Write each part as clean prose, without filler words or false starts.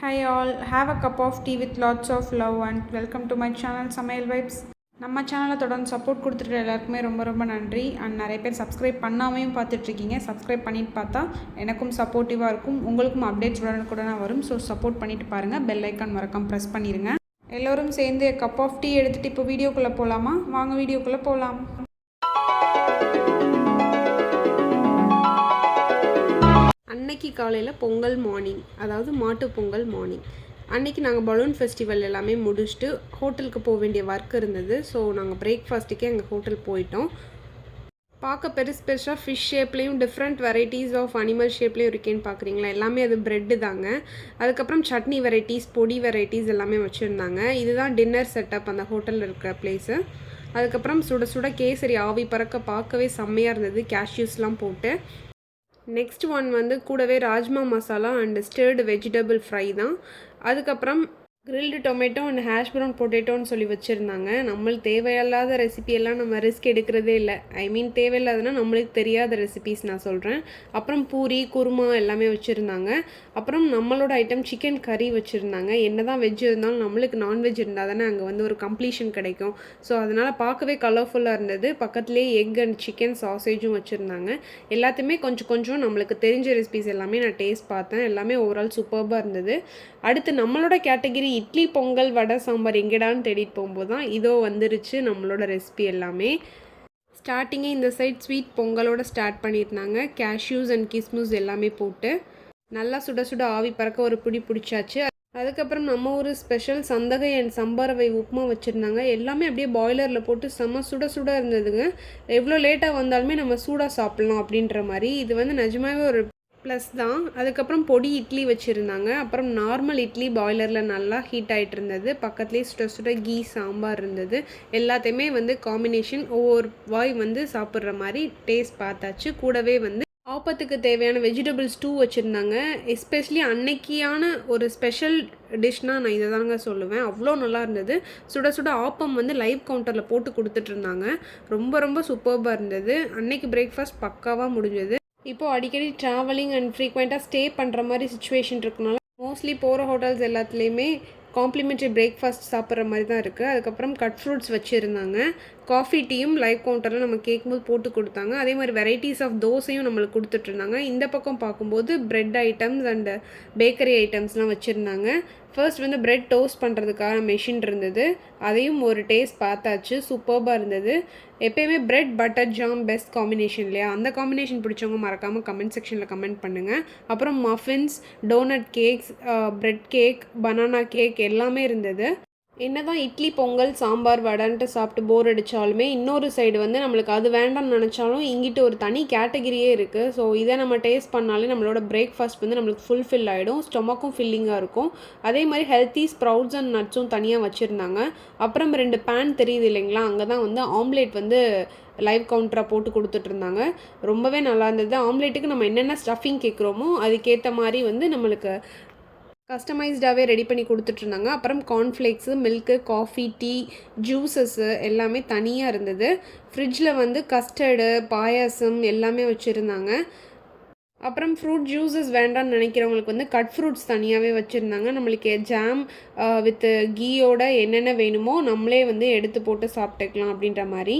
Hi all, have a cup of tea with lots of love and welcome to my channel Samail Vibes. நம்ம சேனலை தொடர்ந்து support கொடுத்துட்டு எல்லாருக்குமே ரொம்ப நன்றி. அண்ட் நிறைய பேர் சப்ஸ்கிரைப் பண்ணாமையும் பார்த்துட்ருக்கீங்க. சப்ஸ்கிரைப் பண்ணிட்டு பார்த்தா எனக்கும் சப்போர்ட்டிவாக இருக்கும், உங்களுக்கும் அப்டேட்ஸ் உடனுக்குடனே வரும். ஸோ சப்போர்ட் பண்ணிட்டு பாருங்கள். பெல் ஐக்கான் மறக்காம ப்ரெஸ் பண்ணிடுங்க. எல்லோரும் சேர்ந்து கப் ஆஃப் டீ எடுத்துகிட்டு இப்போ வீடியோக்குள்ளே போகலாமா? வாங்க வீடியோக்குள்ளே போகலாம். அன்னைக்கு காலையில் பொங்கல் மார்னிங், அதாவது மாட்டு பொங்கல் மார்னிங் அன்றைக்கி நாங்கள் பலூன் ஃபெஸ்டிவல் எல்லாமே முடிச்சுட்டு ஹோட்டலுக்கு போக வேண்டிய ஒர்க் இருந்தது. ஸோ நாங்கள் பிரேக்ஃபாஸ்ட்டுக்கே எங்கள் ஹோட்டல் போயிட்டோம். பார்க்க பெருசாக ஃபிஷ் ஷேப்லேயும் டிஃப்ரெண்ட் வெரைட்டிஸ் ஆஃப் அனிமல் ஷேப்லேயும் இருக்கேன்னு பார்க்குறீங்களா? எல்லாமே அது ப்ரெட்டு தாங்க. அதுக்கப்புறம் சட்னி வெரைட்டிஸ், பொடி வெரைட்டிஸ் எல்லாமே வச்சுருந்தாங்க. இதுதான் டின்னர் செட்டப் அந்த ஹோட்டலில் இருக்கிற பிளேஸு. அதுக்கப்புறம் சுட சுட கேசரி ஆவி பறக்க பார்க்கவே செம்மையாக இருந்தது, கேஷ்யூஸ்லாம் போட்டு. நெக்ஸ்ட் ஒன் வந்து கூடவே rajma masala and stirred vegetable fry தான். அதுக்கப்புறம் grilled tomato and hash brown பொட்டேட்டோன்னு சொல்லி வச்சுருந்தாங்க. நம்மளுக்கு தேவையில்லாத ரெசிபியெல்லாம் நம்ம ரிஸ்க் எடுக்கிறதே இல்லை. தேவையில்லாதுன்னா நம்மளுக்கு தெரியாத ரெசிபிஸ் நான் சொல்கிறேன். அப்புறம் பூரி, குருமா எல்லாமே வச்சுருந்தாங்க. அப்புறம் நம்மளோட ஐட்டம் சிக்கன் கறி வச்சுருந்தாங்க. என்ன தான் வெஜ் இருந்தாலும் நம்மளுக்கு நான்வெஜ் இருந்தால் தானே அங்கே வந்து ஒரு கம்ப்ளீஷன் கிடைக்கும். ஸோ அதனால் பார்க்கவே கலர்ஃபுல்லாக இருந்தது. பக்கத்துலேயே எக் அண்ட் சிக்கன் சாசேஜும் வச்சுருந்தாங்க. எல்லாத்தையுமே கொஞ்சம் நம்மளுக்கு தெரிஞ்ச ரெசிபிஸ் எல்லாமே நான் டேஸ்ட் பார்த்தேன். எல்லாமே ஓவரால் சூப்பர்பாக இருந்தது. அடுத்து நம்மளோட கேட்டகிரி இட்லி, பொங்கல், வடை, சாம்பார் எங்கடான்னு தேடிட்டு போகும்போது தான் இதோ வந்துருச்சு நம்மளோட ரெசிபி எல்லாமே. ஸ்டார்டிங்கே இந்த சைட் ஸ்வீட் பொங்கலோட ஸ்டார்ட் பண்ணியிருந்தாங்க. கேஷ்யூஸ் அண்ட் கிஸ்மிஸ் எல்லாமே போட்டு நல்லா சுட சுட ஆவி பறக்க ஒரு பிடிச்சாச்சு. அதுக்கப்புறம் நம்ம ஒரு ஸ்பெஷல் சந்தகை அண்ட் சம்பாரவை உப்புமா வச்சுருந்தாங்க. எல்லாமே அப்படியே பாய்லரில் போட்டு செம்ம சுட இருந்ததுங்க. எவ்வளோ லேட்டாக வந்தாலுமே நம்ம சூடாக சாப்பிட்லாம் அப்படின்ற மாதிரி. இது வந்து நிஜமாகவே ஒரு ப்ளஸ் தான். அதுக்கப்புறம் பொடி இட்லி வச்சுருந்தாங்க. அப்புறம் நார்மல் இட்லி பாய்லரில் நல்லா ஹீட் ஆகிட்டு இருந்தது. பக்கத்துலேயே சுட கீ சாம்பார் இருந்தது. எல்லாத்தையுமே வந்து காம்பினேஷன் ஒவ்வொரு வாய் வந்து சாப்பிட்ற மாதிரி டேஸ்ட் பார்த்தாச்சு. கூடவே வந்து ஆப்பத்துக்கு தேவையான வெஜிடபிள்ஸ் ஸ்டூ வச்சுருந்தாங்க. எஸ்பெஷலி அன்னைக்கியான ஒரு ஸ்பெஷல் டிஷ்னால் நான் இதை தாங்க சொல்லுவேன். அவ்வளோ நல்லா இருந்தது. சுட ஆப்பம் வந்து லைவ் கவுண்டரில் போட்டு கொடுத்துட்ருந்தாங்க. ரொம்ப சூப்பர்பாக இருந்தது. அன்னைக்கு பிரேக்ஃபாஸ்ட் பக்காவாக முடிஞ்சது. இப்போது அடிக்கடி ட்ராவலிங் அண்ட் ஃப்ரீக்வெண்ட்டாக ஸ்டே பண்ணுற மாதிரி சுச்சுவேஷன் இருக்கனால மோஸ்ட்லி போகிற ஹோட்டல்ஸ் எல்லாத்துலேயுமே காம்ப்ளிமெண்ட்ரி பிரேக்ஃபாஸ்ட் சாப்பிட்ற மாதிரி தான் இருக்குது. அதுக்கப்புறம் கட் ஃப்ரூட்ஸ் வச்சுருந்தாங்க. காஃபி டீயும் லைவ் கவுண்டரில் நம்ம கேட்கும்போது போட்டு கொடுத்தாங்க. அதே மாதிரி வெரைட்டிஸ் ஆஃப் தோசையும் நம்மளுக்கு கொடுத்துட்ருந்தாங்க. இந்த பக்கம் பார்க்கும்போது பிரெட் ஐட்டம்ஸ் அண்ட் பேக்கரி ஐட்டம்ஸ்லாம் வச்சுருந்தாங்க. ஃபர்ஸ்ட் வந்து பிரெட் டோஸ்ட் பண்ணுறதுக்கான மெஷின் இருந்தது. அதையும் ஒரு டேஸ்ட் பார்த்தாச்சு. சூப்பர்பாக இருந்தது. எப்போயுமே bread butter jam best combination இல்லையா? அந்த காம்பினேஷன் பிடிச்சவங்க மறக்காமல் கமெண்ட் செக்ஷனில் கமெண்ட் பண்ணுங்கள். அப்புறம் muffins, donut cakes, bread cake, banana cake எல்லாமே இருந்தது. என்ன தான் இட்லி, பொங்கல், சாம்பார், வடைன்ட்டு சாப்பிட்டு போர் அடித்தாலுமே இன்னொரு சைடு வந்து நம்மளுக்கு அது வேண்டாம்னு நினச்சாலும் இங்கிட்ட ஒரு தனி கேட்டகிரியே இருக்குது. ஸோ இதை நம்ம டேஸ்ட் பண்ணாலே நம்மளோட பிரேக்ஃபாஸ்ட் வந்து நம்மளுக்கு ஃபுல்ஃபில் ஆகிடும். ஸ்டொமக்கும் ஃபில்லிங்காக இருக்கும். அதே மாதிரி ஹெல்த்தி ஸ்ப்ரவுட்ஸ் அண்ட் நட்ஸும் தனியாக வச்சுருந்தாங்க. அப்புறம் 2 பேன் தெரியுது இல்லைங்களா? அங்கே தான் வந்து ஆம்லேட் வந்து லைவ் கவுண்டராக போட்டு கொடுத்துட்ருந்தாங்க. ரொம்பவே நல்லா இருந்தது. ஆம்லேட்டுக்கு நம்ம என்னென்ன ஸ்டஃபிங் கேட்குறோமோ அதுக்கேற்ற மாதிரி வந்து நம்மளுக்கு கஸ்டமைஸ்டாகவே ரெடி பண்ணி கொடுத்துட்ருந்தாங்க. அப்புறம் cornflakes, milk, coffee, tea, juices எல்லாமே தனியாக இருந்தது. ஃப்ரிட்ஜில் வந்து கஸ்டர்டு, பாயாசம் எல்லாமே வச்சுருந்தாங்க. அப்புறம் ஃப்ரூட் ஜூஸஸ் வேண்டாம்னு நினைக்கிறவங்களுக்கு வந்து கட் ஃப்ரூட்ஸ் தனியாகவே வச்சுருந்தாங்க. நம்மளுக்கு ஜாம் வித் கீயோட என்னென்ன வேணுமோ நம்மளே வந்து எடுத்து போட்டு சாப்பிட்டுக்கலாம் அப்படின்ற மாதிரி.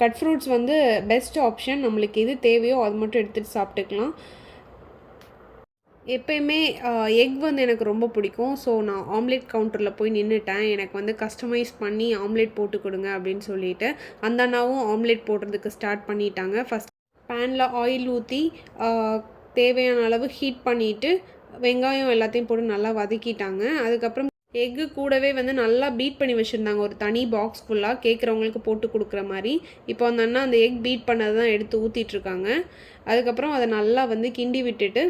கட் ஃப்ரூட்ஸ் வந்து பெஸ்ட் ஆப்ஷன். நம்மளுக்கு எது தேவையோ அது மட்டும் எடுத்துகிட்டு சாப்பிட்டுக்கலாம். எப்போயுமே எக் வந்து எனக்கு ரொம்ப பிடிக்கும். ஸோ நான் ஆம்லேட் கவுண்டரில் போய் நின்றுட்டேன். எனக்கு வந்து கஸ்டமைஸ் பண்ணி ஆம்லேட் போட்டு கொடுங்க அப்படின்னு சொல்லிட்டு அந்த அண்ணாவும் ஆம்லேட் போடுறதுக்கு ஸ்டார்ட் பண்ணிட்டாங்க. ஃபஸ்ட் பேனில் ஆயில் ஊற்றி தேவையான அளவு ஹீட் பண்ணிவிட்டு வெங்காயம் எல்லாத்தையும் போட்டு நல்லா வதக்கிட்டாங்க. அதுக்கப்புறம் எக்கு கூடவே வந்து நல்லா பீட் பண்ணி வச்சுருந்தாங்க. ஒரு தனி பாக்ஸ் ஃபுல்லாக கேட்குறவங்களுக்கு போட்டு கொடுக்குற மாதிரி. இப்போ அந்த அண்ணா அந்த எக் பீட் பண்ணது தான் எடுத்து ஊற்றிட்டுருக்காங்க. அதுக்கப்புறம் அதை நல்லா வந்து கிண்டி விட்டுட்டு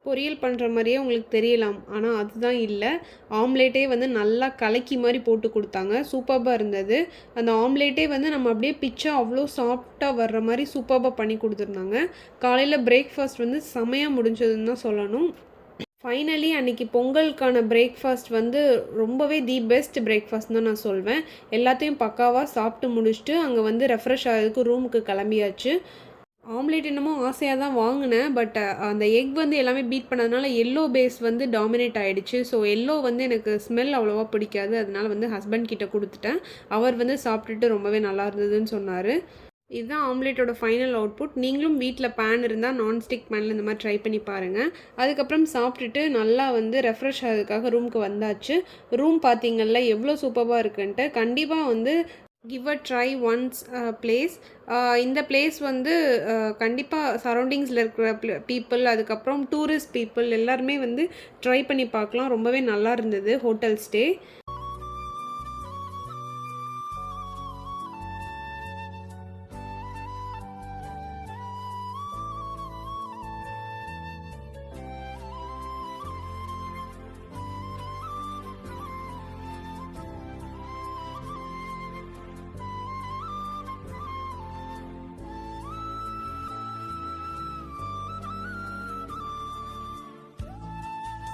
பொரியல் பண்ணுற மாதிரியே உங்களுக்கு தெரியலாம், ஆனால் அதுதான் இல்லை. ஆம்லேட்டே வந்து நல்லா கலக்கி மாதிரி போட்டு கொடுத்தாங்க. சூப்பர்பாக இருந்தது. அந்த ஆம்லேட்டே வந்து நம்ம அப்படியே பிச்சா அவ்வளோ சாஃப்டாக வர்ற மாதிரி சூப்பர்பாக பண்ணி கொடுத்துருந்தாங்க. காலையில் பிரேக்ஃபாஸ்ட் வந்து செமையாக முடிஞ்சதுன்னு தான் சொல்லணும். ஃபைனலி அன்றைக்கி பொங்கலுக்கான பிரேக்ஃபாஸ்ட் வந்து ரொம்பவே தி பெஸ்ட் பிரேக்ஃபாஸ்ட் தான் நான் சொல்வேன். எல்லாத்தையும் பக்காவாக சாப்பிட்டு முடிச்சுட்டு அங்கே வந்து ரெஃப்ரெஷ் ஆகிறதுக்கு ரூமுக்கு கிளம்பியாச்சு. ஆம்லேட் என்னமோ ஆசையாக தான் வாங்கினேன். பட் அந்த எக் வந்து எல்லாமே பீட் பண்ணதுனால எல்லோ பேஸ் வந்து டாமினேட் ஆகிடுச்சு. ஸோ எல்லோ வந்து எனக்கு ஸ்மெல் அவ்வளோவா பிடிக்காது. அதனால வந்து ஹஸ்பண்ட் கிட்ட கொடுத்துட்டேன். அவர் வந்து சாப்பிட்டுட்டு ரொம்பவே நல்லா இருந்ததுன்னு சொன்னார். இதுதான் ஆம்லேட்டோட ஃபைனல் அவுட்புட். நீங்களும் வீட்டில் பேன் இருந்தால் நான்ஸ்டிக் பேனில் இந்த மாதிரி ட்ரை பண்ணி பாருங்கள். அதுக்கப்புறம் சாப்பிட்டுட்டு நல்லா வந்து ரெஃப்ரெஷ் ஆகிறதுக்காக ரூமுக்கு வந்தாச்சு. ரூம் பார்த்தீங்கல்ல எவ்வளோ சூப்பராக இருக்குன்ட்டு. கண்டிப்பாக வந்து give a try once place. இந்த பிளேஸ் வந்து கண்டிப்பாக சரௌண்டிங்ஸில் இருக்கிற பீப்புள், அதுக்கப்புறம் டூரிஸ்ட் பீப்புள் எல்லாருமே வந்து ட்ரை பண்ணி பார்க்கலாம். ரொம்பவே நல்லா இருந்தது ஹோட்டல் ஸ்டே.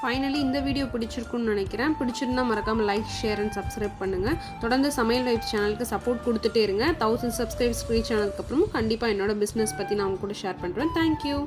ஃபைனலி இந்த வீடியோ பிடிச்சிருக்குன்னு நினைக்கிறேன். பிடிச்சிருந்தா மறக்காமல் லைக், ஷேர் அண்ட் சப்ஸ்கிரைப் பண்ணுங்கள். தொடர்ந்து சமையல் வைப்ஸ் சேனலுக்கு சப்போர்ட் கொடுத்துட்டே இருங்க. 1000 சப்ஸ்கிரைப்ஸ் ரீச் ஆனதுக்கப்புறமும் கண்டிப்பாக என்னோட பிஸ்னஸ் பற்றி நான் உங்க கூட ஷேர் பண்ணுறேன். தேங்க்யூ.